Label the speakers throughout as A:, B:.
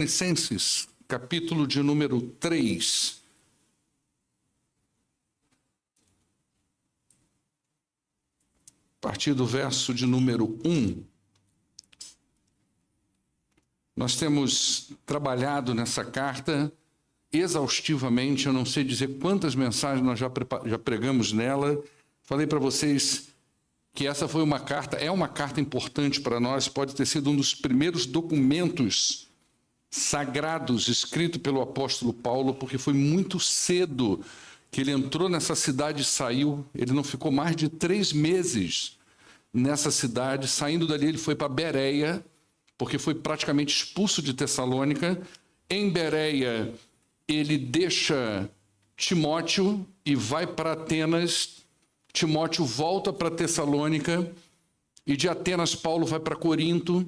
A: Tessalonicenses, capítulo de número 3. A partir do verso de número 1. Nós temos trabalhado nessa carta exaustivamente, eu não sei dizer quantas mensagens nós já pregamos nela. Falei para vocês que essa foi uma carta, é uma carta importante para nós, pode ter sido um dos primeiros documentos sagrados escrito pelo apóstolo Paulo, porque foi muito cedo que ele entrou nessa cidade e saiu. Ele não ficou mais de 3 meses nessa cidade. Saindo dali, ele foi para Bereia, porque foi praticamente expulso de Tessalônica. Em Bereia, ele deixa Timóteo e vai para Atenas. Timóteo volta para Tessalônica, e de Atenas Paulo vai para Corinto,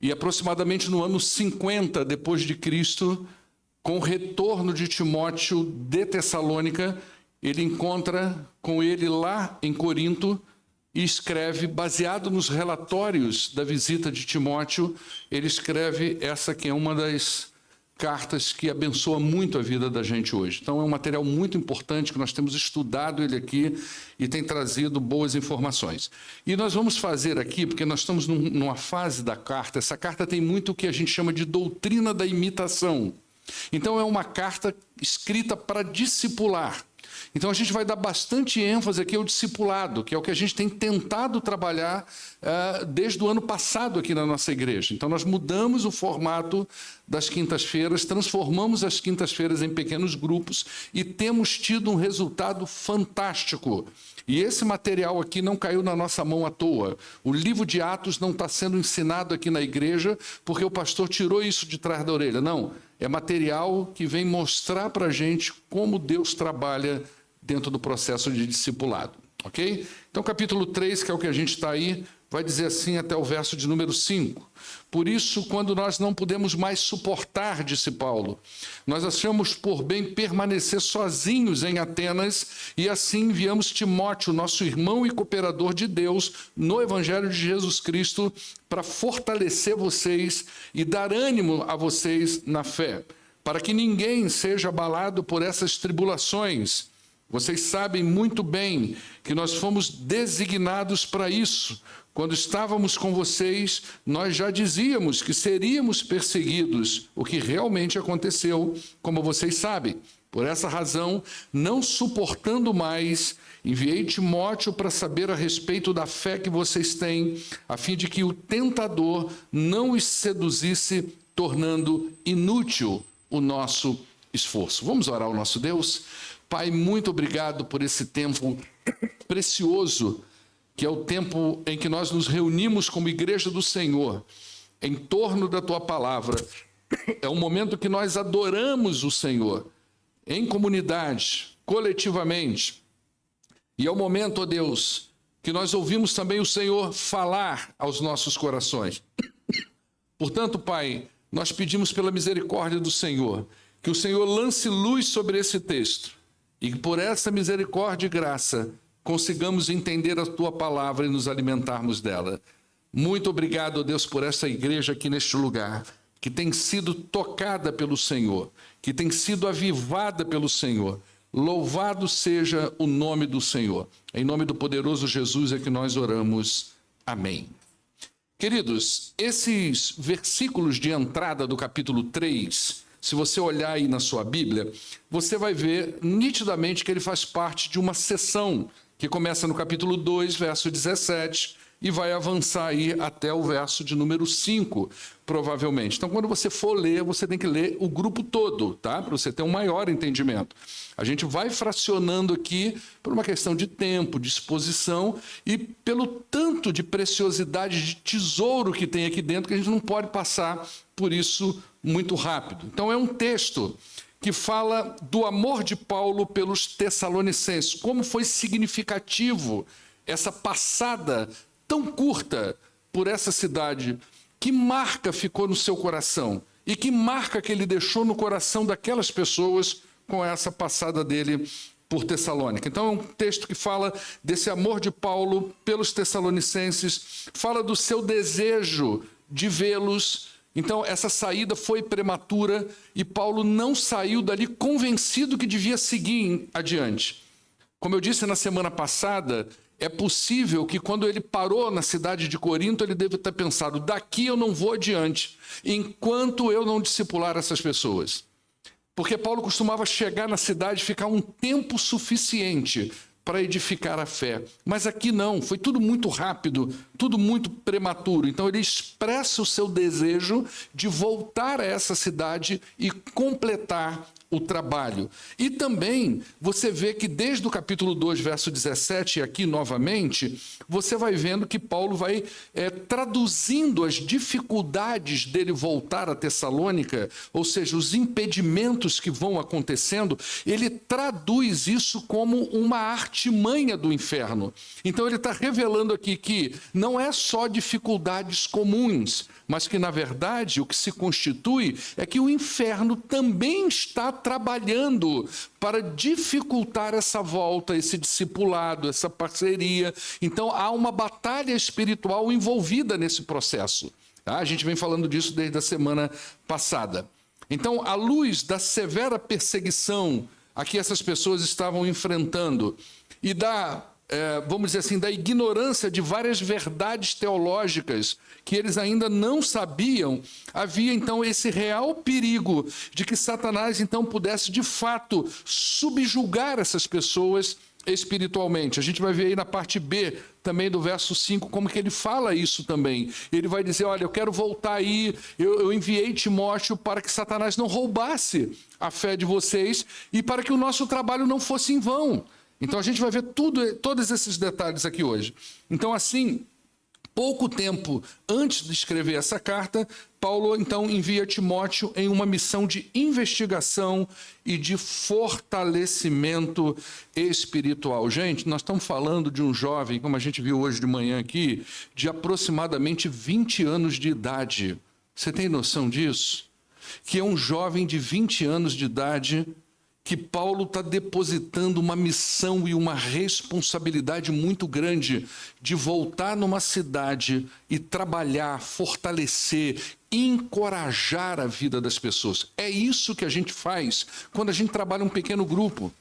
A: e aproximadamente no ano 50 depois de Cristo, com o retorno de Timóteo de Tessalônica, ele encontra com ele lá em Corinto e escreve, baseado nos relatórios da visita de Timóteo, ele escreve essa que é uma das cartas que abençoa muito a vida da gente hoje. Então é um material muito importante que nós temos estudado ele aqui e tem trazido boas informações. E nós vamos fazer aqui, porque nós estamos numa fase da carta, essa carta tem muito o que a gente chama de doutrina da imitação. Então é uma carta escrita para discipular. Então a gente vai dar bastante ênfase aqui ao discipulado, que é o que a gente tem tentado trabalhar desde o ano passado aqui na nossa igreja. Então nós mudamos o formato das quintas-feiras, transformamos as quintas-feiras em pequenos grupos e temos tido um resultado fantástico. E esse material aqui não caiu na nossa mão à toa. O livro de Atos não está sendo ensinado aqui na igreja porque o pastor tirou isso de trás da orelha. Não, é material que vem mostrar para a gente como Deus trabalha dentro do processo de discipulado, ok? Então, capítulo 3, que é o que a gente está aí, vai dizer assim até o verso de número 5. Por isso, quando nós não podemos mais suportar, disse Paulo, nós achamos por bem permanecer sozinhos em Atenas e assim enviamos Timóteo, nosso irmão e cooperador de Deus, no Evangelho de Jesus Cristo, para fortalecer vocês e dar ânimo a vocês na fé, para que ninguém seja abalado por essas tribulações. Vocês sabem muito bem que nós fomos designados para isso. Quando estávamos com vocês, nós já dizíamos que seríamos perseguidos, o que realmente aconteceu, como vocês sabem. Por essa razão, não suportando mais, enviei Timóteo para saber a respeito da fé que vocês têm, a fim de que o tentador não os seduzisse, tornando inútil o nosso esforço. Vamos orar ao nosso Deus? Pai, muito obrigado por esse tempo precioso, que é o tempo em que nós nos reunimos como igreja do Senhor, em torno da Tua palavra. É um momento que nós adoramos o Senhor, em comunidade, coletivamente. E é o momento, ó Deus, que nós ouvimos também o Senhor falar aos nossos corações. Portanto, Pai, nós pedimos pela misericórdia do Senhor, que o Senhor lance luz sobre esse texto, e que por essa misericórdia e graça consigamos entender a Tua palavra e nos alimentarmos dela. Muito obrigado, ó Deus, por essa igreja aqui neste lugar, que tem sido tocada pelo Senhor, que tem sido avivada pelo Senhor. Louvado seja o nome do Senhor. Em nome do poderoso Jesus é que nós oramos. Amém. Queridos, esses versículos de entrada do capítulo 3, se você olhar aí na sua Bíblia, você vai ver nitidamente que ele faz parte de uma seção que começa no capítulo 2, verso 17, e vai avançar aí até o verso de número 5, provavelmente. Então, quando você for ler, você tem que ler o grupo todo, tá? Para você ter um maior entendimento. A gente vai fracionando aqui por uma questão de tempo, de exposição e pelo tanto de preciosidade, de tesouro que tem aqui dentro, que a gente não pode passar por isso muito rápido. Então, é um texto que fala do amor de Paulo pelos Tessalonicenses, como foi significativo essa passada tão curta por essa cidade, que marca ficou no seu coração e que marca que ele deixou no coração daquelas pessoas com essa passada dele por Tessalônica. Então é um texto que fala desse amor de Paulo pelos Tessalonicenses, fala do seu desejo de vê-los Então, essa saída foi prematura e Paulo não saiu dali convencido que devia seguir adiante. Como eu disse na semana passada, é possível que quando ele parou na cidade de Corinto, ele deve ter pensado, daqui eu não vou adiante, enquanto eu não discipular essas pessoas. Porque Paulo costumava chegar na cidade e ficar um tempo suficiente para edificar a fé. Mas aqui não, foi tudo muito rápido, tudo muito prematuro. Então ele expressa o seu desejo de voltar a essa cidade e completar o trabalho. E também você vê que desde o capítulo 2, verso 17, e aqui novamente, você vai vendo que Paulo vai traduzindo as dificuldades dele voltar a Tessalônica, ou seja, os impedimentos que vão acontecendo, ele traduz isso como uma artimanha do inferno. Então ele está revelando aqui que não é só dificuldades comuns, mas que, na verdade, o que se constitui é que o inferno também está trabalhando para dificultar essa volta, esse discipulado, essa parceria. Então, há uma batalha espiritual envolvida nesse processo. Tá? A gente vem falando disso desde a semana passada. Então, à luz da severa perseguição a que essas pessoas estavam enfrentando e vamos dizer assim, da ignorância de várias verdades teológicas que eles ainda não sabiam, havia então esse real perigo de que Satanás então pudesse de fato subjugar essas pessoas espiritualmente. A gente vai ver aí na parte B também do verso 5 como que ele fala isso também. Ele vai dizer, olha, eu quero voltar aí, eu enviei Timóteo para que Satanás não roubasse a fé de vocês e para que o nosso trabalho não fosse em vão. Então a gente vai ver todos esses detalhes aqui hoje. Então assim, pouco tempo antes de escrever essa carta, Paulo então envia Timóteo em uma missão de investigação e de fortalecimento espiritual. Gente, nós estamos falando de um jovem, como a gente viu hoje de manhã aqui, de aproximadamente 20 anos de idade. Você tem noção disso? Que é um jovem de 20 anos de idade que Paulo está depositando uma missão e uma responsabilidade muito grande de voltar numa cidade e trabalhar, fortalecer, encorajar a vida das pessoas. É isso que a gente faz quando a gente trabalha um pequeno grupo.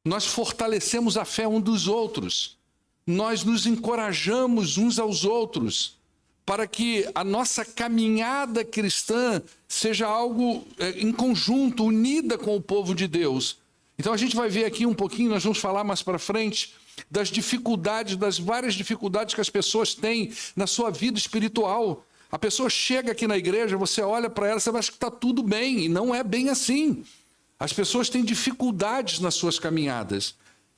A: Nós fortalecemos a fé uns dos outros. Nós nos encorajamos uns aos outros para que a nossa caminhada cristã seja algo em conjunto, unida com o povo de Deus. Então a gente vai ver aqui um pouquinho, nós vamos falar mais para frente, das dificuldades, das várias dificuldades que as pessoas têm na sua vida espiritual. A pessoa chega aqui na igreja, você olha para ela, você acha que está tudo bem, e não é bem assim. As pessoas têm dificuldades nas suas caminhadas.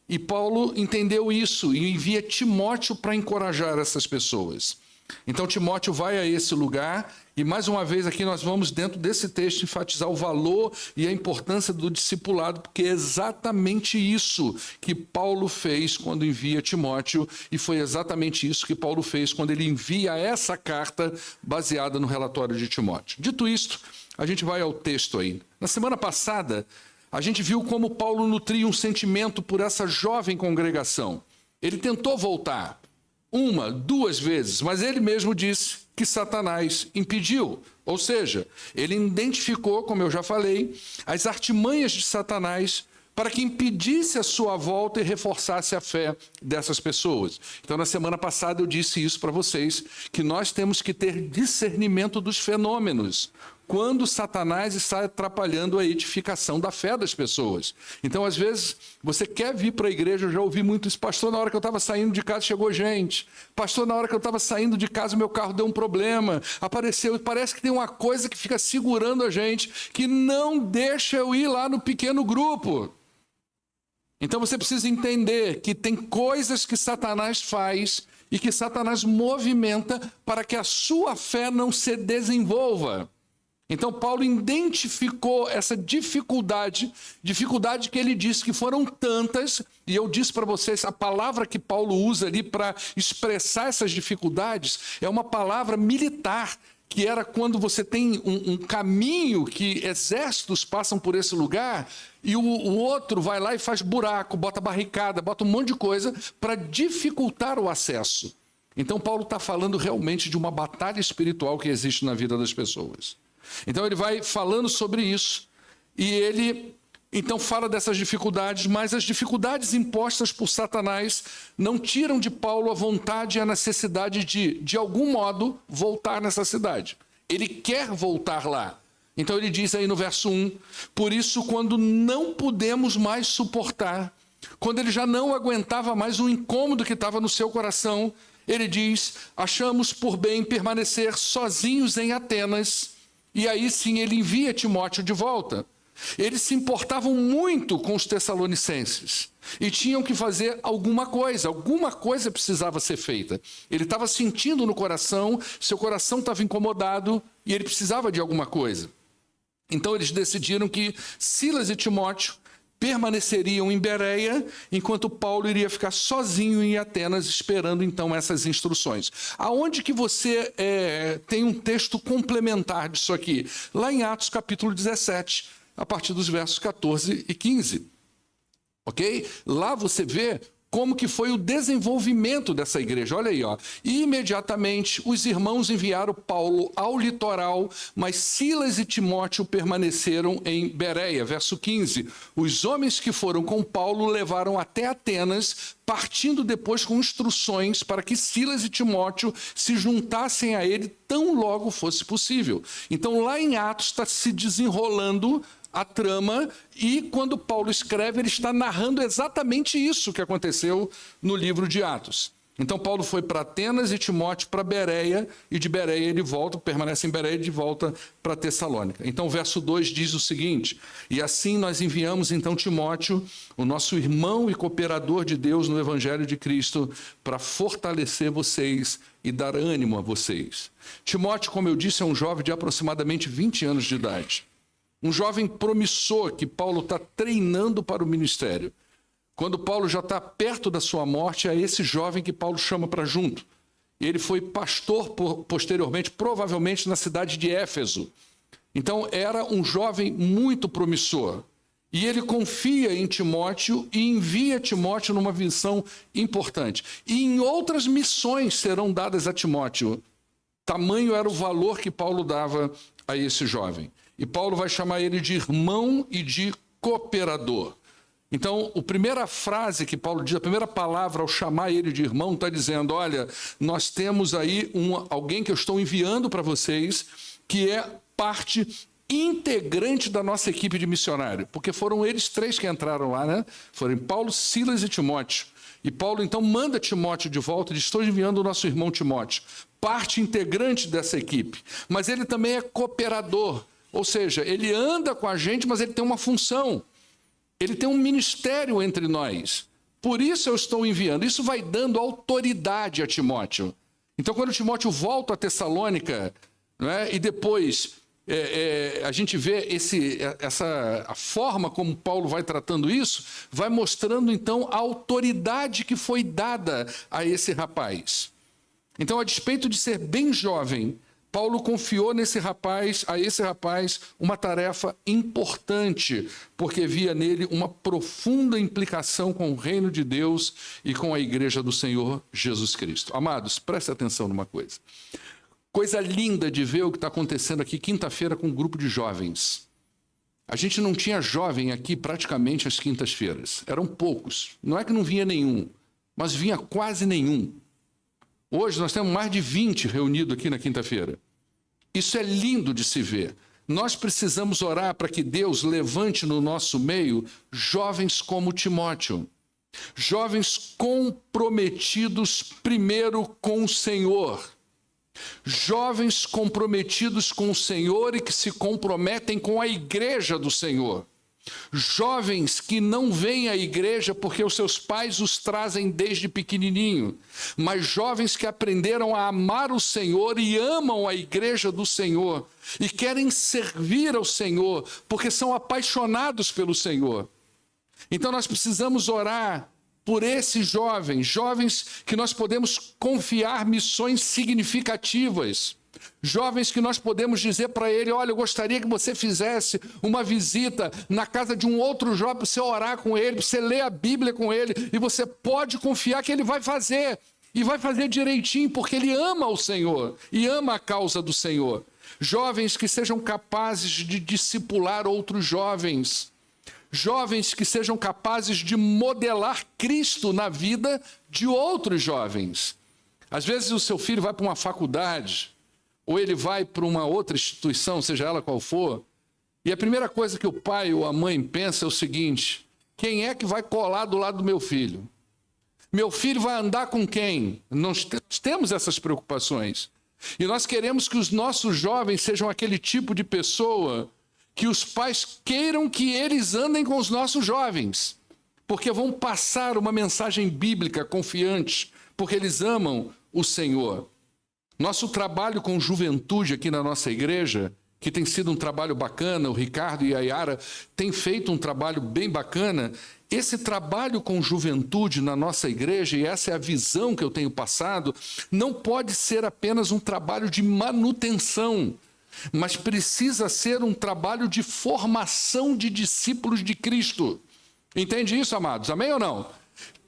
A: E Paulo entendeu isso e envia Timóteo para encorajar essas pessoas. Então Timóteo vai a esse lugar e mais uma vez aqui nós vamos dentro desse texto enfatizar o valor e a importância do discipulado, porque é exatamente isso que Paulo fez quando envia Timóteo e foi exatamente isso que Paulo fez quando ele envia essa carta baseada no relatório de Timóteo. Dito isto, a gente vai ao texto aí. Na semana passada, a gente viu como Paulo nutria um sentimento por essa jovem congregação. Ele tentou voltar. 1, 2 vezes, mas ele mesmo disse que Satanás impediu. Ou seja, ele identificou, como eu já falei, as artimanhas de Satanás para que impedisse a sua volta e reforçasse a fé dessas pessoas. Então, na semana passada eu disse isso para vocês, que nós temos que ter discernimento dos fenômenos, quando Satanás está atrapalhando a edificação da fé das pessoas. Então, às vezes, você quer vir para a igreja, eu já ouvi muito isso, pastor, na hora que eu estava saindo de casa chegou gente, pastor, na hora que eu estava saindo de casa meu carro deu um problema, apareceu, e parece que tem uma coisa que fica segurando a gente, que não deixa eu ir lá no pequeno grupo. Então você precisa entender que tem coisas que Satanás faz e que Satanás movimenta para que a sua fé não se desenvolva. Então Paulo identificou essa dificuldade que ele disse que foram tantas, e eu disse para vocês, a palavra que Paulo usa ali para expressar essas dificuldades é uma palavra militar, que era quando você tem um caminho que exércitos passam por esse lugar e o outro vai lá e faz buraco, bota barricada, bota um monte de coisa para dificultar o acesso. Então, Paulo está falando realmente de uma batalha espiritual que existe na vida das pessoas. Então, ele vai falando sobre isso e ele, então, fala dessas dificuldades, mas as dificuldades impostas por Satanás não tiram de Paulo a vontade e a necessidade de algum modo, voltar nessa cidade. Ele quer voltar lá. Então, ele diz aí no verso 1, por isso, quando não pudemos mais suportar, quando ele já não aguentava mais o incômodo que estava no seu coração, ele diz, achamos por bem permanecer sozinhos em Atenas, e aí sim ele envia Timóteo de volta. Eles se importavam muito com os tessalonicenses e tinham que fazer alguma coisa precisava ser feita. Ele estava sentindo no coração, seu coração estava incomodado e ele precisava de alguma coisa. Então eles decidiram que Silas e Timóteo permaneceriam em Bereia, enquanto Paulo iria ficar sozinho em Atenas, esperando então essas instruções. Aonde que você tem um texto complementar disso aqui? Lá em Atos capítulo 17, a partir dos versos 14 e 15. Ok? Lá você vê como que foi o desenvolvimento dessa igreja. Olha aí, ó. E imediatamente os irmãos enviaram Paulo ao litoral, mas Silas e Timóteo permaneceram em Bereia. Verso 15. Os homens que foram com Paulo levaram até Atenas, partindo depois com instruções para que Silas e Timóteo se juntassem a ele tão logo fosse possível. Então lá em Atos está se desenrolando a trama, e quando Paulo escreve, ele está narrando exatamente isso que aconteceu no livro de Atos. Então Paulo foi para Atenas e Timóteo para Bereia, e de Bereia ele volta, permanece em Bereia e de volta para Tessalônica. Então o verso 2 diz o seguinte, e assim nós enviamos então Timóteo, o nosso irmão e cooperador de Deus no Evangelho de Cristo, para fortalecer vocês e dar ânimo a vocês. Timóteo, como eu disse, é um jovem de aproximadamente 20 anos de idade. Um jovem promissor que Paulo está treinando para o ministério. Quando Paulo já está perto da sua morte, é esse jovem que Paulo chama para junto. Ele foi pastor posteriormente, provavelmente na cidade de Éfeso. Então era um jovem muito promissor. E ele confia em Timóteo e envia Timóteo numa missão importante. E em outras missões serão dadas a Timóteo. Tamanho era o valor que Paulo dava a esse jovem. E Paulo vai chamar ele de irmão e de cooperador. Então, a primeira frase que Paulo diz, a primeira palavra ao chamar ele de irmão, está dizendo, olha, nós temos aí alguém que eu estou enviando para vocês, que é parte integrante da nossa equipe de missionário. Porque foram eles três que entraram lá, né? Foram Paulo, Silas e Timóteo. E Paulo, então, manda Timóteo de volta e diz, estou enviando o nosso irmão Timóteo, parte integrante dessa equipe. Mas ele também é cooperador. Ou seja, ele anda com a gente, mas ele tem uma função. Ele tem um ministério entre nós. Por isso eu estou enviando. Isso vai dando autoridade a Timóteo. Então, quando Timóteo volta a Tessalônica, né, e depois a gente vê a forma como Paulo vai tratando isso, vai mostrando, então, a autoridade que foi dada a esse rapaz. Então, a despeito de ser bem jovem, Paulo confiou a esse rapaz, uma tarefa importante, porque via nele uma profunda implicação com o reino de Deus e com a igreja do Senhor Jesus Cristo. Amados, preste atenção numa coisa. Coisa linda de ver o que está acontecendo aqui quinta-feira com um grupo de jovens. A gente não tinha jovem aqui praticamente às quintas-feiras. Eram poucos. Não é que não vinha nenhum, mas vinha quase nenhum. Hoje nós temos mais de 20 reunidos aqui na quinta-feira. Isso é lindo de se ver. Nós precisamos orar para que Deus levante no nosso meio jovens como Timóteo. Jovens comprometidos primeiro com o Senhor. Jovens comprometidos com o Senhor e que se comprometem com a igreja do Senhor. Jovens que não vêm à igreja porque os seus pais os trazem desde pequenininho, mas jovens que aprenderam a amar o Senhor e amam a igreja do Senhor e querem servir ao Senhor porque são apaixonados pelo Senhor. Então nós precisamos orar por esses jovens que nós podemos confiar missões significativas. Jovens que nós podemos dizer para ele, olha, eu gostaria que você fizesse uma visita na casa de um outro jovem, para você orar com ele, para você ler a Bíblia com ele, e você pode confiar que ele vai fazer. E vai fazer direitinho, porque ele ama o Senhor e ama a causa do Senhor. Jovens que sejam capazes de discipular outros jovens. Jovens que sejam capazes de modelar Cristo na vida de outros jovens. Às vezes o seu filho vai para uma faculdade, ou ele vai para uma outra instituição, seja ela qual for, e a primeira coisa que o pai ou a mãe pensa é o seguinte: quem é que vai colar do lado do meu filho? Meu filho vai andar com quem? Nós temos essas preocupações. E nós queremos que os nossos jovens sejam aquele tipo de pessoa que os pais queiram que eles andem com os nossos jovens, porque vão passar uma mensagem bíblica confiante, porque eles amam o Senhor. Nosso trabalho com juventude aqui na nossa igreja, que tem sido um trabalho bacana, o Ricardo e a Yara têm feito um trabalho bem bacana. Esse trabalho com juventude na nossa igreja, e essa é a visão que eu tenho passado, não pode ser apenas um trabalho de manutenção, mas precisa ser um trabalho de formação de discípulos de Cristo. Entende isso, amados? Amém ou não?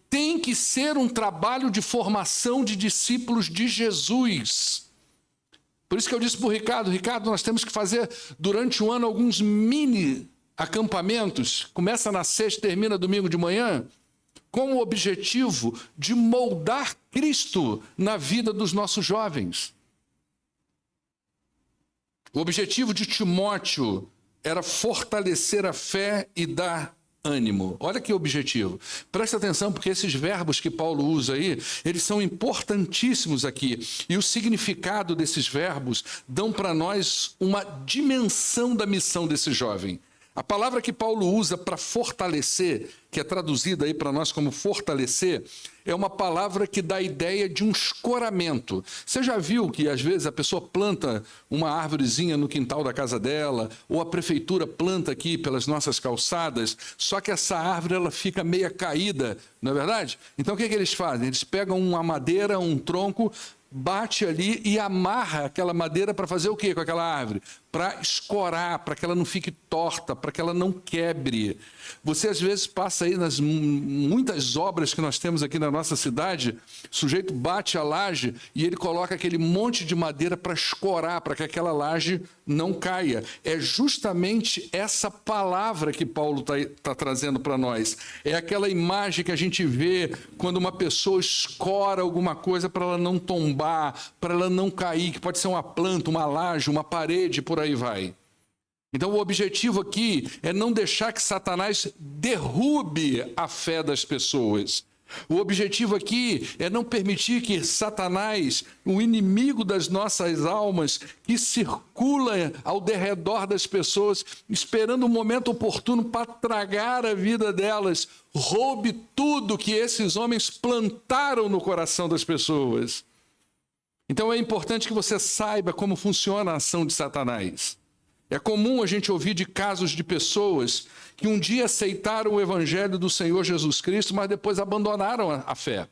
A: Tem que ser um trabalho de formação de discípulos de Jesus. Por isso que eu disse para o Ricardo, nós temos que fazer durante um ano alguns mini acampamentos, começa na sexta, termina domingo de manhã, com o objetivo de moldar Cristo na vida dos nossos jovens. O objetivo de Timóteo era fortalecer a fé e dar ânimo. Olha que objetivo. Presta atenção, porque esses verbos que Paulo usa aí, eles são importantíssimos aqui. E o significado desses verbos dão para nós uma dimensão da missão desse jovem. A palavra que Paulo usa para fortalecer, que é traduzida aí para nós como fortalecer, é uma palavra que dá a ideia de um escoramento. Você já viu que às vezes a pessoa planta uma árvorezinha no quintal da casa dela, ou a prefeitura planta aqui pelas nossas calçadas, só que essa árvore ela fica meia caída, não é verdade? Então o que eles fazem? Eles pegam uma madeira, um tronco, bate ali e amarra aquela madeira para fazer o quê com aquela árvore? Para escorar, para que ela não fique torta, para que ela não quebre. Você às vezes passa aí nas muitas obras que nós temos aqui na nossa cidade, o sujeito bate a laje e ele coloca aquele monte de madeira para escorar, para que aquela laje não caia. É justamente essa palavra que Paulo está trazendo para nós. É aquela imagem que a gente vê quando uma pessoa escora alguma coisa para ela não tombar, para ela não cair, que pode ser uma planta, uma laje, uma parede, por aí vai. Então o objetivo aqui é não deixar que Satanás derrube a fé das pessoas. O objetivo aqui é não permitir que Satanás, o inimigo das nossas almas, que circula ao derredor das pessoas, esperando o momento oportuno para tragar a vida delas, roube tudo que esses homens plantaram no coração das pessoas. Então é importante que você saiba como funciona a ação de Satanás. É comum a gente ouvir de casos de pessoas que um dia aceitaram o evangelho do Senhor Jesus Cristo, mas depois abandonaram a fé.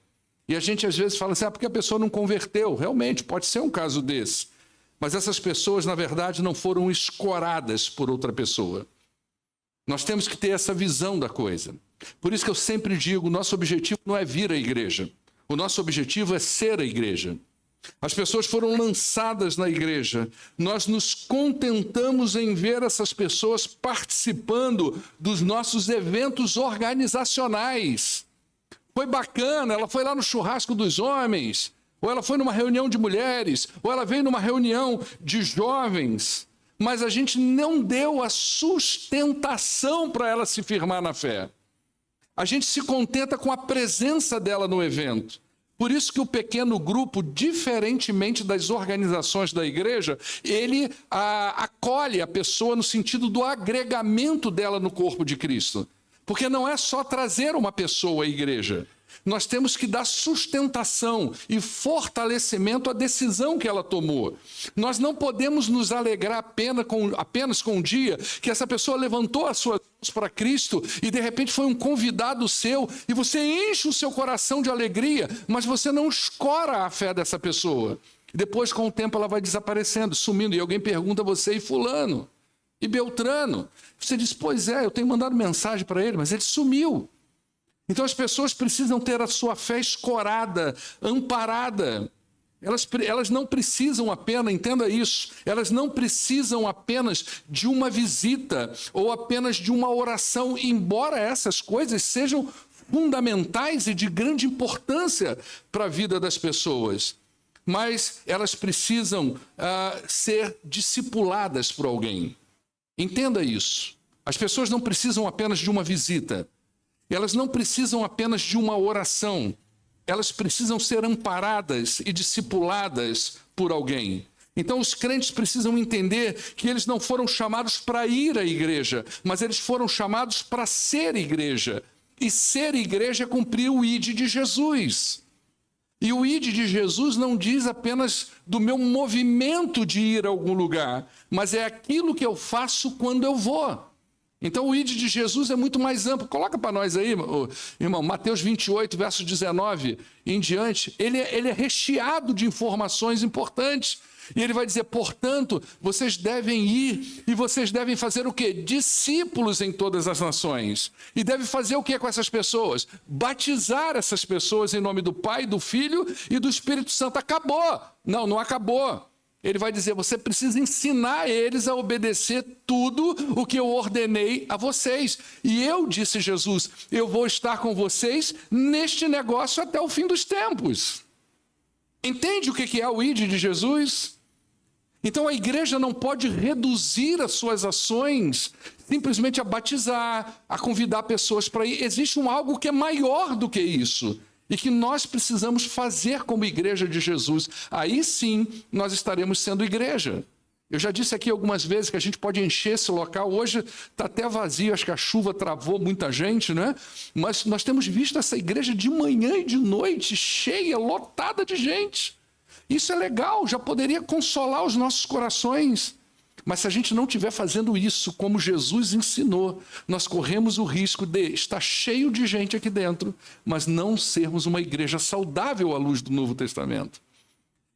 A: E a gente às vezes fala assim, porque a pessoa não converteu. Realmente, pode ser um caso desse. Mas essas pessoas, na verdade, não foram escoradas por outra pessoa. Nós temos que ter essa visão da coisa. Por isso que eu sempre digo, o nosso objetivo não é vir à igreja. O nosso objetivo é ser a igreja. As pessoas foram lançadas na igreja. Nós nos contentamos em ver essas pessoas participando dos nossos eventos organizacionais. Foi bacana, ela foi lá no churrasco dos homens, ou ela foi numa reunião de mulheres, ou ela veio numa reunião de jovens, mas a gente não deu a sustentação para ela se firmar na fé. A gente se contenta com a presença dela no evento. Por isso que o pequeno grupo, diferentemente das organizações da igreja, ele acolhe a pessoa no sentido do agregamento dela no corpo de Cristo. Porque não é só trazer uma pessoa à igreja. Nós temos que dar sustentação e fortalecimento à decisão que ela tomou. Nós não podemos nos alegrar apenas com um dia que essa pessoa levantou as suas mãos para Cristo e de repente foi um convidado seu e você enche o seu coração de alegria, mas você não escora a fé dessa pessoa. E depois, com o tempo, ela vai desaparecendo, sumindo. E alguém pergunta a você, e fulano? E Beltrano? Você diz, pois é, eu tenho mandado mensagem para ele, mas ele sumiu. Então as pessoas precisam ter a sua fé escorada, amparada. Elas não precisam apenas, entenda isso, elas não precisam apenas de uma visita ou apenas de uma oração, embora essas coisas sejam fundamentais e de grande importância para a vida das pessoas. Mas elas precisam ser discipuladas por alguém. Entenda isso. As pessoas não precisam apenas de uma visita. Elas não precisam apenas de uma oração. Elas precisam ser amparadas e discipuladas por alguém. Então, os crentes precisam entender que eles não foram chamados para ir à igreja, mas eles foram chamados para ser igreja. E ser igreja é cumprir o ID de Jesus. E o ID de Jesus não diz apenas do meu movimento de ir a algum lugar, mas é aquilo que eu faço quando eu vou. Então o ID de Jesus é muito mais amplo. Coloca para nós aí, irmão, Mateus 28, verso 19 em diante. Ele é recheado de informações importantes. E ele vai dizer, portanto, vocês devem ir e vocês devem fazer o quê? Discípulos em todas as nações. E deve fazer o quê com essas pessoas? Batizar essas pessoas em nome do Pai, do Filho e do Espírito Santo. Acabou. Não acabou. Ele vai dizer, você precisa ensinar eles a obedecer tudo o que eu ordenei a vocês. E eu, disse Jesus, eu vou estar com vocês neste negócio até o fim dos tempos. Entende o que é o ID de Jesus? Então a igreja não pode reduzir as suas ações simplesmente a batizar, a convidar pessoas para ir. Existe algo que é maior do que isso. E que nós precisamos fazer como igreja de Jesus. Aí sim, nós estaremos sendo igreja. Eu já disse aqui algumas vezes que a gente pode encher esse local. Hoje está até vazio, acho que a chuva travou muita gente, né? Mas nós temos visto essa igreja de manhã e de noite, cheia, lotada de gente. Isso é legal, já poderia consolar os nossos corações. Mas se a gente não estiver fazendo isso como Jesus ensinou, nós corremos o risco de estar cheio de gente aqui dentro, mas não sermos uma igreja saudável à luz do Novo Testamento.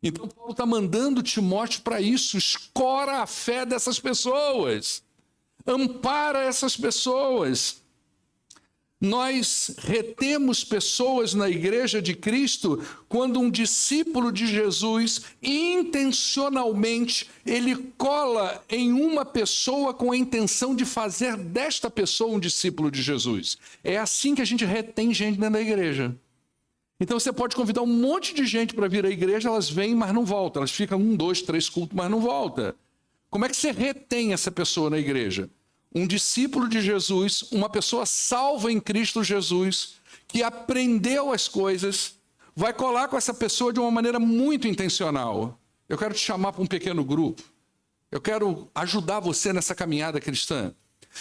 A: Então Paulo está mandando Timóteo para isso, escora a fé dessas pessoas, ampara essas pessoas. Nós retemos pessoas na igreja de Cristo quando um discípulo de Jesus, intencionalmente, ele cola em uma pessoa com a intenção de fazer desta pessoa um discípulo de Jesus. É assim que a gente retém gente dentro da igreja. Então você pode convidar um monte de gente para vir à igreja, elas vêm, mas não voltam. Elas ficam 1, 2, 3 cultos, mas não voltam. Como é que você retém essa pessoa na igreja? Um discípulo de Jesus, uma pessoa salva em Cristo Jesus, que aprendeu as coisas, vai colar com essa pessoa de uma maneira muito intencional. Eu quero te chamar para um pequeno grupo. Eu quero ajudar você nessa caminhada cristã.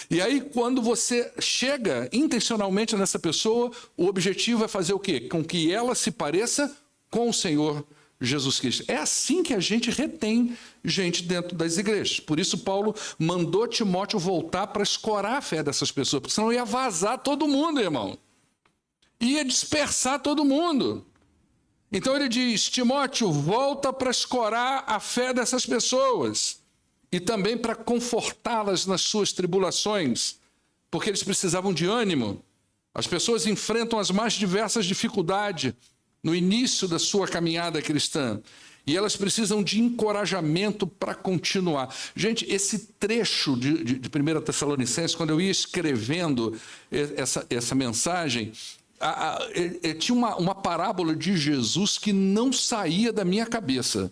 A: E aí, quando você chega intencionalmente nessa pessoa, o objetivo é fazer o quê? Com que ela se pareça com o Senhor Jesus Cristo. É assim que a gente retém gente dentro das igrejas. Por isso Paulo mandou Timóteo voltar para escorar a fé dessas pessoas, porque senão ia vazar todo mundo, irmão. Ia dispersar todo mundo. Então ele diz, Timóteo, volta para escorar a fé dessas pessoas e também para confortá-las nas suas tribulações, porque eles precisavam de ânimo. As pessoas enfrentam as mais diversas dificuldades no início da sua caminhada cristã. E elas precisam de encorajamento para continuar. Gente, esse trecho de 1 Tessalonicenses, quando eu ia escrevendo essa mensagem, tinha uma parábola de Jesus que não saía da minha cabeça.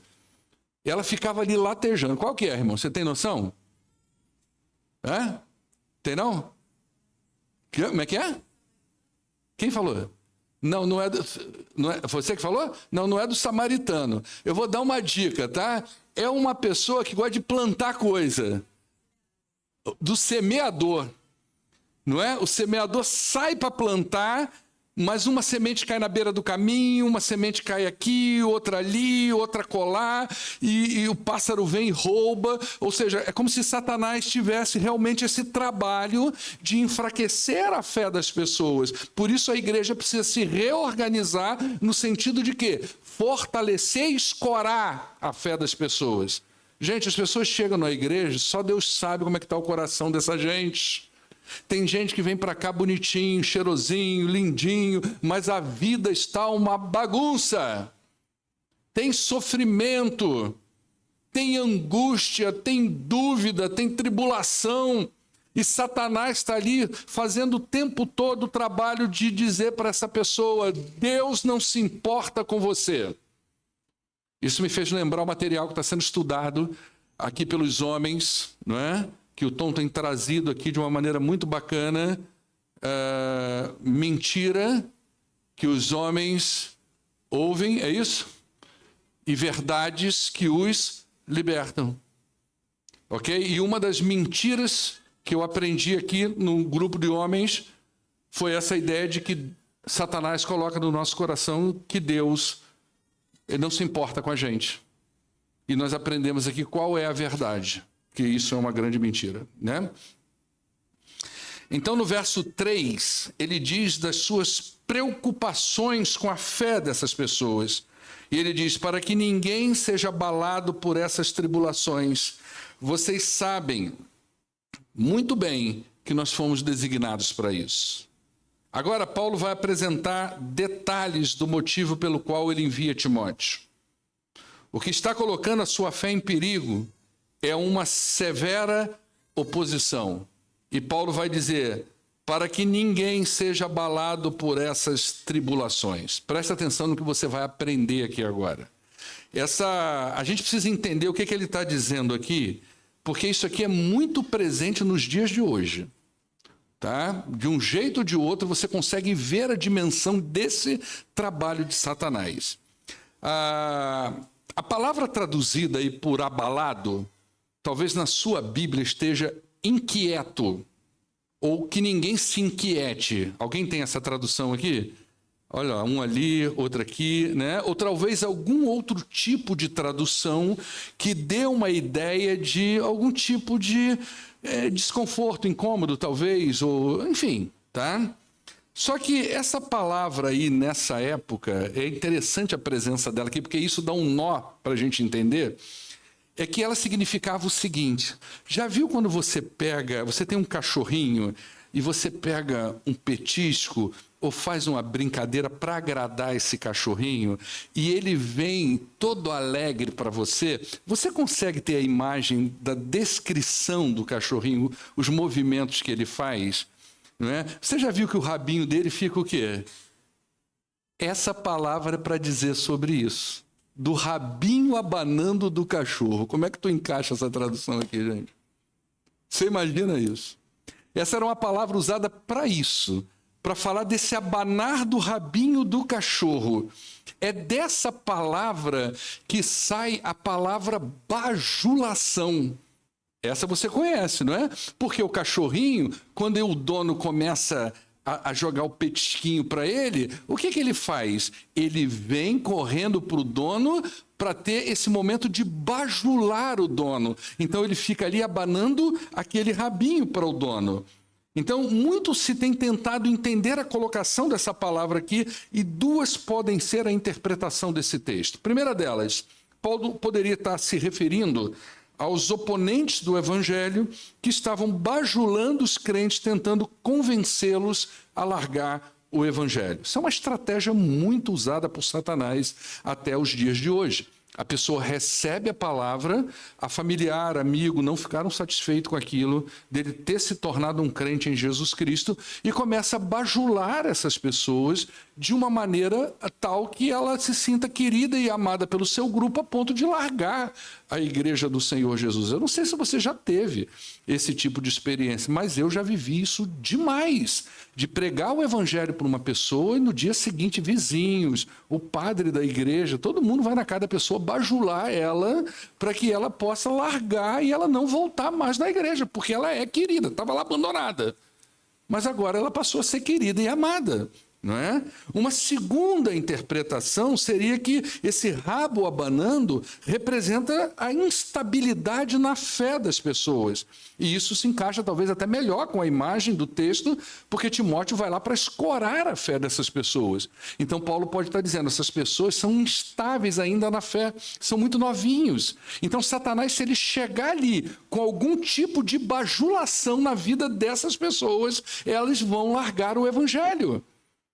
A: Ela ficava ali latejando. Qual que é, irmão? Você tem noção? Tem não? Como é que é? Quem falou? Não é você que falou? Não é do samaritano. Eu vou dar uma dica, tá? É uma pessoa que gosta de plantar coisa. Do semeador. Não é? O semeador sai para plantar, mas uma semente cai na beira do caminho, uma semente cai aqui, outra ali, outra colar, e o pássaro vem e rouba. Ou seja, é como se Satanás tivesse realmente esse trabalho de enfraquecer a fé das pessoas. Por isso a igreja precisa se reorganizar no sentido de quê? Fortalecer e escorar a fé das pessoas. Gente, as pessoas chegam na igreja, só Deus sabe como é que está o coração dessa gente. Tem gente que vem para cá bonitinho, cheirosinho, lindinho, mas a vida está uma bagunça. Tem sofrimento, tem angústia, tem dúvida, tem tribulação. E Satanás está ali fazendo o tempo todo o trabalho de dizer para essa pessoa: Deus não se importa com você. Isso me fez lembrar o material que está sendo estudado aqui pelos homens, não é? Que o Tom tem trazido aqui de uma maneira muito bacana. Mentira que os homens ouvem, é isso? E verdades que os libertam. Ok? E uma das mentiras que eu aprendi aqui no grupo de homens foi essa ideia de que Satanás coloca no nosso coração que Deus ele não se importa com a gente. E nós aprendemos aqui qual é a verdade, que isso é uma grande mentira, né? Então, no verso 3, ele diz das suas preocupações com a fé dessas pessoas. E ele diz: para que ninguém seja abalado por essas tribulações, vocês sabem muito bem que nós fomos designados para isso. Agora, Paulo vai apresentar detalhes do motivo pelo qual ele envia Timóteo. O que está colocando a sua fé em perigo é uma severa oposição. E Paulo vai dizer: para que ninguém seja abalado por essas tribulações. Presta atenção no que você vai aprender aqui agora. A gente precisa entender o que ele está dizendo aqui, porque isso aqui é muito presente nos dias de hoje. Tá? De um jeito ou de outro, você consegue ver a dimensão desse trabalho de Satanás. A palavra traduzida aí por abalado, talvez na sua Bíblia esteja inquieto, ou que ninguém se inquiete. Alguém tem essa tradução aqui? Olha, um ali, outro aqui, né? Ou talvez algum outro tipo de tradução que dê uma ideia de algum tipo de desconforto, incômodo, talvez, ou enfim, tá? Só que essa palavra aí, nessa época, é interessante a presença dela aqui, porque isso dá um nó para a gente entender, é que ela significava o seguinte: já viu quando você tem um cachorrinho e você pega um petisco ou faz uma brincadeira para agradar esse cachorrinho e ele vem todo alegre para você? Você consegue ter a imagem da descrição do cachorrinho, os movimentos que ele faz? Não é? Você já viu que o rabinho dele fica o quê? Essa palavra é para dizer sobre isso. Do rabinho abanando do cachorro. Como é que tu encaixa essa tradução aqui, gente? Você imagina isso? Essa era uma palavra usada para isso, para falar desse abanar do rabinho do cachorro. É dessa palavra que sai a palavra bajulação. Essa você conhece, não é? Porque o cachorrinho, quando o dono começa a jogar o petisquinho para ele, o que ele faz? Ele vem correndo para o dono para ter esse momento de bajular o dono. Então ele fica ali abanando aquele rabinho para o dono. Então, muito se tem tentado entender a colocação dessa palavra aqui, e duas podem ser a interpretação desse texto. Primeira delas, Paulo poderia estar se referindo aos oponentes do evangelho que estavam bajulando os crentes, tentando convencê-los a largar o evangelho. Isso é uma estratégia muito usada por Satanás até os dias de hoje. A pessoa recebe a palavra, a familiar, amigo, não ficaram satisfeitos com aquilo, dele ter se tornado um crente em Jesus Cristo, e começa a bajular essas pessoas de uma maneira tal que ela se sinta querida e amada pelo seu grupo a ponto de largar a igreja do Senhor Jesus. Eu não sei se você já teve esse tipo de experiência, mas eu já vivi isso demais, de pregar o evangelho para uma pessoa e no dia seguinte vizinhos, o padre da igreja, todo mundo vai na casa da pessoa bajular ela para que ela possa largar e ela não voltar mais na igreja, porque ela é querida, estava lá abandonada. Mas agora ela passou a ser querida e amada não é? Uma segunda interpretação seria que esse rabo abanando representa a instabilidade na fé das pessoas. E isso se encaixa talvez até melhor com a imagem do texto, porque Timóteo vai lá para escorar a fé dessas pessoas. Então Paulo pode estar dizendo, essas pessoas são instáveis ainda na fé, são muito novinhos. Então Satanás, se ele chegar ali com algum tipo de bajulação na vida dessas pessoas, elas vão largar o evangelho.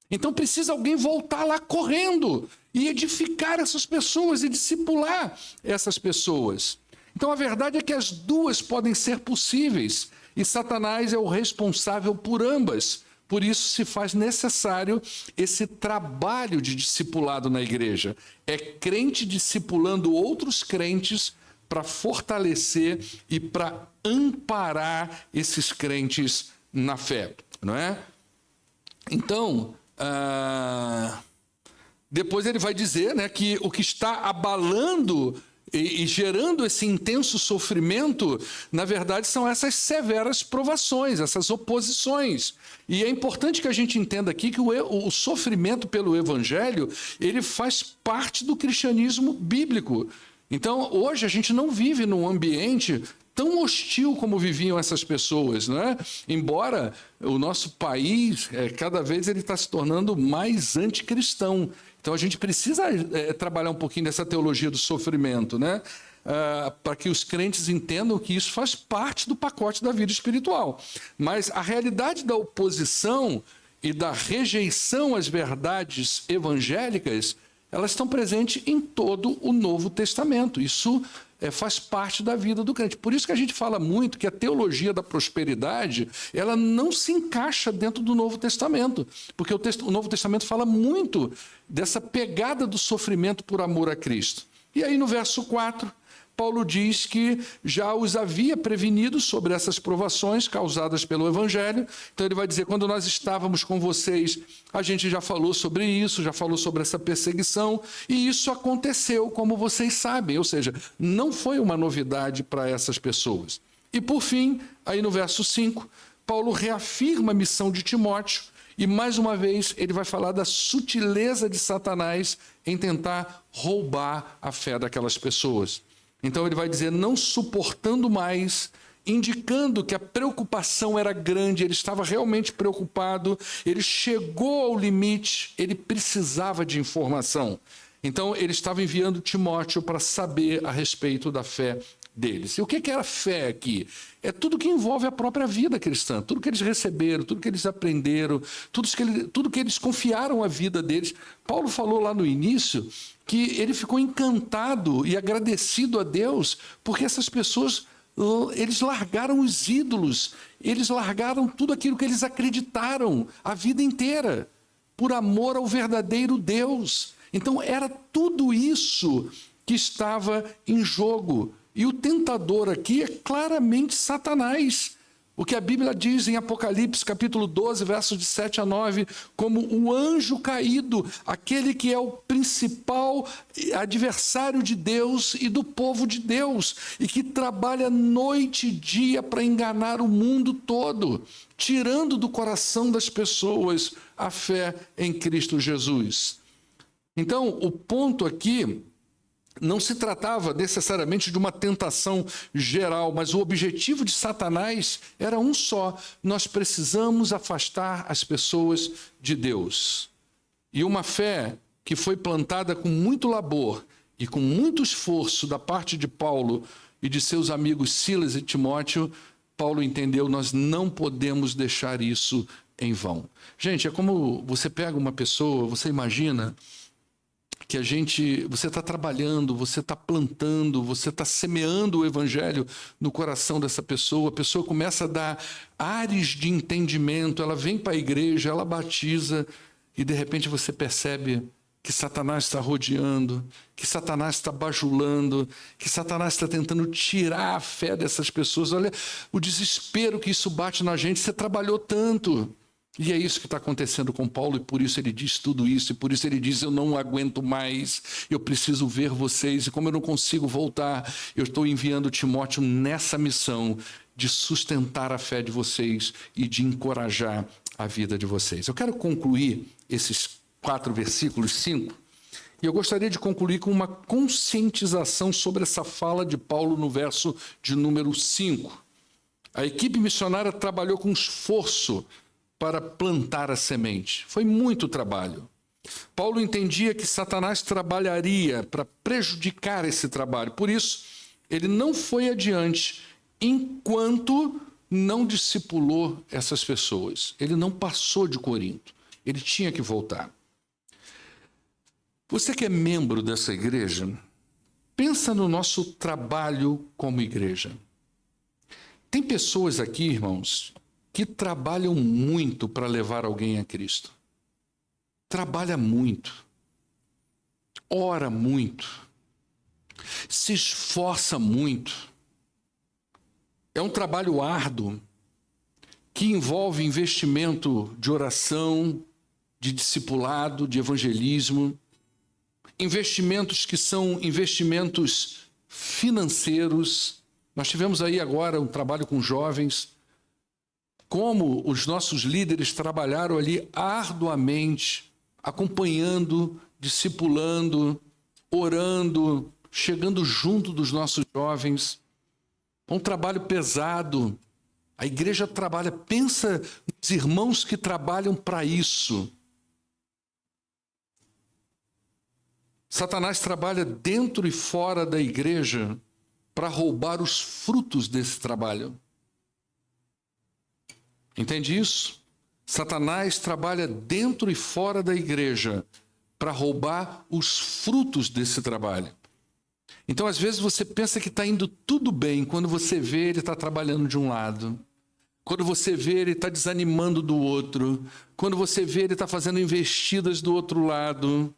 A: Então precisa alguém voltar lá correndo e edificar essas pessoas e discipular essas pessoas. Então a verdade é que as duas podem ser possíveis e Satanás é o responsável por ambas. Por isso se faz necessário esse trabalho de discipulado na igreja. É crente discipulando outros crentes para fortalecer e para amparar esses crentes na fé, não é? Então, depois ele vai dizer, né, que o que está abalando e gerando esse intenso sofrimento, na verdade, são essas severas provações, essas oposições. E é importante que a gente entenda aqui que o sofrimento pelo evangelho, ele faz parte do cristianismo bíblico. Então, hoje a gente não vive num ambiente tão hostil como viviam essas pessoas, não é? Embora o nosso país, cada vez ele está se tornando mais anticristão. Então a gente precisa trabalhar um pouquinho dessa teologia do sofrimento, né? Para que os crentes entendam que isso faz parte do pacote da vida espiritual. Mas a realidade da oposição e da rejeição às verdades evangélicas, elas estão presentes em todo o Novo Testamento. Isso faz parte da vida do crente. Por isso que a gente fala muito que a teologia da prosperidade, ela não se encaixa dentro do Novo Testamento, porque o Novo Testamento fala muito dessa pegada do sofrimento por amor a Cristo. E aí no verso 4, Paulo diz que já os havia prevenido sobre essas provações causadas pelo Evangelho. Então ele vai dizer, quando nós estávamos com vocês, a gente já falou sobre isso, já falou sobre essa perseguição, e isso aconteceu, como vocês sabem, ou seja, não foi uma novidade para essas pessoas. E por fim, aí no verso 5, Paulo reafirma a missão de Timóteo, e mais uma vez ele vai falar da sutileza de Satanás em tentar roubar a fé daquelas pessoas. Então ele vai dizer, não suportando mais, indicando que a preocupação era grande, ele estava realmente preocupado, ele chegou ao limite, ele precisava de informação. Então ele estava enviando Timóteo para saber a respeito da fé deles. E o que era fé aqui? É tudo que envolve a própria vida cristã, tudo que eles receberam, tudo que eles aprenderam, tudo que eles confiaram a vida deles. Paulo falou lá no início que ele ficou encantado e agradecido a Deus, porque essas pessoas, eles largaram os ídolos, eles largaram tudo aquilo que eles acreditaram a vida inteira, por amor ao verdadeiro Deus. Então era tudo isso que estava em jogo. E o tentador aqui é claramente Satanás. O que a Bíblia diz em Apocalipse, capítulo 12, versos de 7 a 9, como um anjo caído, aquele que é o principal adversário de Deus e do povo de Deus, e que trabalha noite e dia para enganar o mundo todo, tirando do coração das pessoas a fé em Cristo Jesus. Então, o ponto aqui não se tratava necessariamente de uma tentação geral, mas o objetivo de Satanás era um só: nós precisamos afastar as pessoas de Deus. E uma fé que foi plantada com muito labor e com muito esforço da parte de Paulo e de seus amigos Silas e Timóteo, Paulo entendeu, nós não podemos deixar isso em vão. Gente, é como você pega uma pessoa, você imagina que você está trabalhando, você está plantando, você está semeando o evangelho no coração dessa pessoa, a pessoa começa a dar ares de entendimento, ela vem para a igreja, ela batiza, e de repente você percebe que Satanás está rodeando, que Satanás está bajulando, que Satanás está tentando tirar a fé dessas pessoas. Olha o desespero que isso bate na gente, você trabalhou tanto. E é isso que está acontecendo com Paulo, e por isso ele diz tudo isso, e por isso ele diz, eu não aguento mais, eu preciso ver vocês, e como eu não consigo voltar, eu estou enviando Timóteo nessa missão de sustentar a fé de vocês e de encorajar a vida de vocês. Eu quero concluir esses 4 versículos, 5, e eu gostaria de concluir com uma conscientização sobre essa fala de Paulo no verso de número 5. A equipe missionária trabalhou com esforço para plantar a semente. Foi muito trabalho. Paulo entendia que Satanás trabalharia para prejudicar esse trabalho. Por isso, ele não foi adiante enquanto não discipulou essas pessoas. Ele não passou de Corinto. Ele tinha que voltar. Você que é membro dessa igreja, pensa no nosso trabalho como igreja. Tem pessoas aqui, irmãos, que trabalham muito para levar alguém a Cristo. Trabalha muito, ora muito, se esforça muito. É um trabalho árduo que envolve investimento de oração, de discipulado, de evangelismo, investimentos que são investimentos financeiros. Nós tivemos aí agora um trabalho com jovens, como os nossos líderes trabalharam ali arduamente, acompanhando, discipulando, orando, chegando junto dos nossos jovens. Um trabalho pesado. A igreja trabalha, pensa nos irmãos que trabalham para isso. Satanás trabalha dentro e fora da igreja para roubar os frutos desse trabalho. Entende isso? Satanás trabalha dentro e fora da igreja para roubar os frutos desse trabalho. Então, às vezes, você pensa que está indo tudo bem, quando você vê, ele está trabalhando de um lado. Quando você vê, ele está desanimando do outro. Quando você vê, ele está fazendo investidas do outro lado.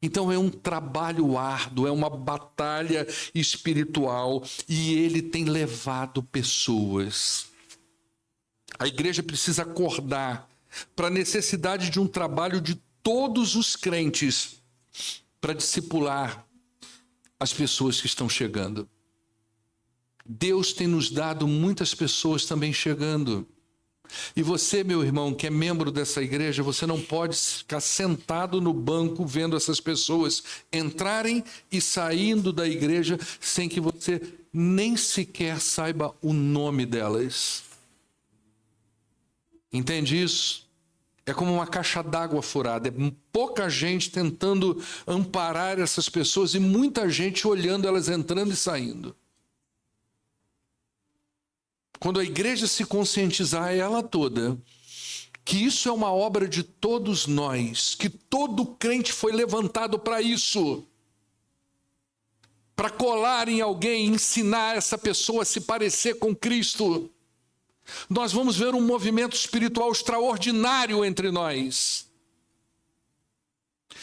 A: Então, é um trabalho árduo, é uma batalha espiritual, e ele tem levado pessoas. A igreja precisa acordar para a necessidade de um trabalho de todos os crentes para discipular as pessoas que estão chegando. Deus tem nos dado muitas pessoas também chegando. E você, meu irmão, que é membro dessa igreja, você não pode ficar sentado no banco vendo essas pessoas entrarem e saindo da igreja sem que você nem sequer saiba o nome delas. Entende isso? É como uma caixa d'água furada. É pouca gente tentando amparar essas pessoas e muita gente olhando elas entrando e saindo. Quando a igreja se conscientizar, ela toda, que isso é uma obra de todos nós, que todo crente foi levantado para isso, para colar em alguém, ensinar essa pessoa a se parecer com Cristo, nós vamos ver um movimento espiritual extraordinário entre nós.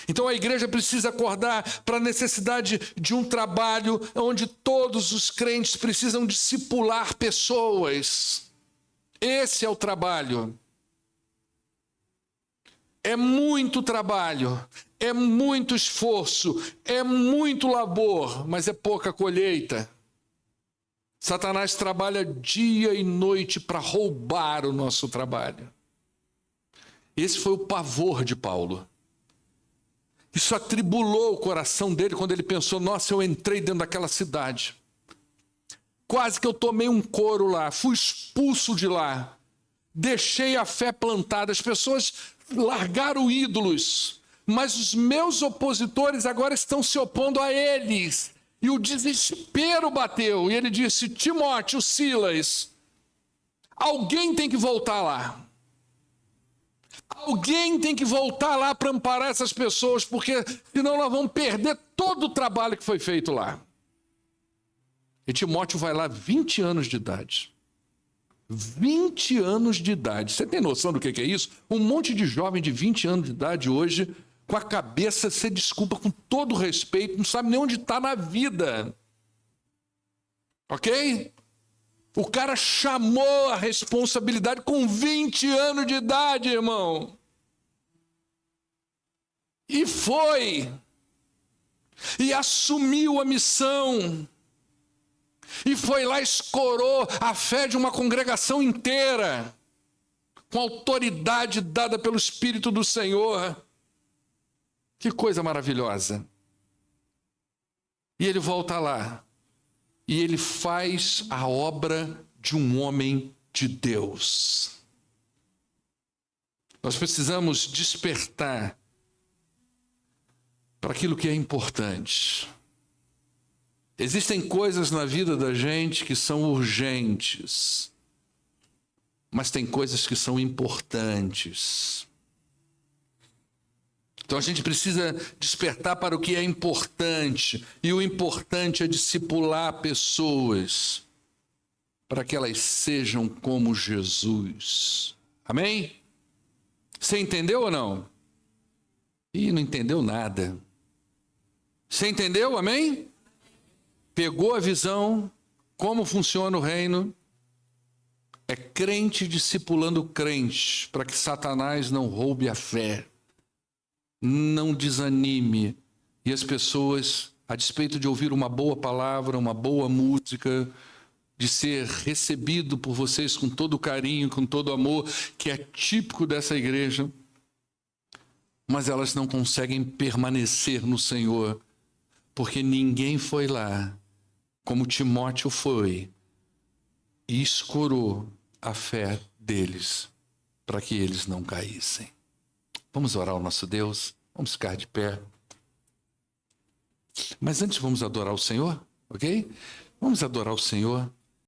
A: Então a igreja precisa acordar para a necessidade de um trabalho onde todos os crentes precisam discipular pessoas. Esse é o trabalho. É muito trabalho, é muito esforço, é muito labor, mas é pouca colheita. Satanás trabalha dia e noite para roubar o nosso trabalho. Esse foi o pavor de Paulo. Isso atribulou o coração dele quando ele pensou, nossa, eu entrei dentro daquela cidade. Quase que eu tomei um couro lá, fui expulso de lá. Deixei a fé plantada, as pessoas largaram ídolos, mas os meus opositores agora estão se opondo a eles. E o desespero bateu, e ele disse, Timóteo, Silas, alguém tem que voltar lá. Alguém tem que voltar lá para amparar essas pessoas, porque senão nós vamos perder todo o trabalho que foi feito lá. E Timóteo vai lá 20 anos de idade. 20 anos de idade. Você tem noção do que é isso? Um monte de jovem de 20 anos de idade hoje, com a cabeça, você desculpa, com todo respeito, não sabe nem onde está na vida. Ok? O cara chamou a responsabilidade com 20 anos de idade, irmão. E foi. E assumiu a missão. E foi lá, escorou a fé de uma congregação inteira. com autoridade dada pelo Espírito do Senhor. Que coisa maravilhosa. E ele volta lá. E ele faz a obra de um homem de Deus. Nós precisamos despertar para aquilo que é importante. Existem coisas na vida da gente que são urgentes, mas tem coisas que são importantes. Então a gente precisa despertar para o que é importante, e o importante é discipular pessoas para que elas sejam como Jesus. Amém? Você entendeu ou não? Ih, não entendeu nada. Você entendeu? Amém? Pegou a visão, como funciona o reino? É crente discipulando crente, para que Satanás não roube a fé, não desanime, e as pessoas, a despeito de ouvir uma boa palavra, uma boa música, de ser recebido por vocês com todo carinho, com todo amor, que é típico dessa igreja, mas elas não conseguem permanecer no Senhor, porque ninguém foi lá, como Timóteo foi, e escorou a fé deles, para que eles não caíssem. Vamos orar ao nosso Deus? Vamos ficar de pé. Mas antes vamos adorar o Senhor, ok? Vamos adorar o Senhor.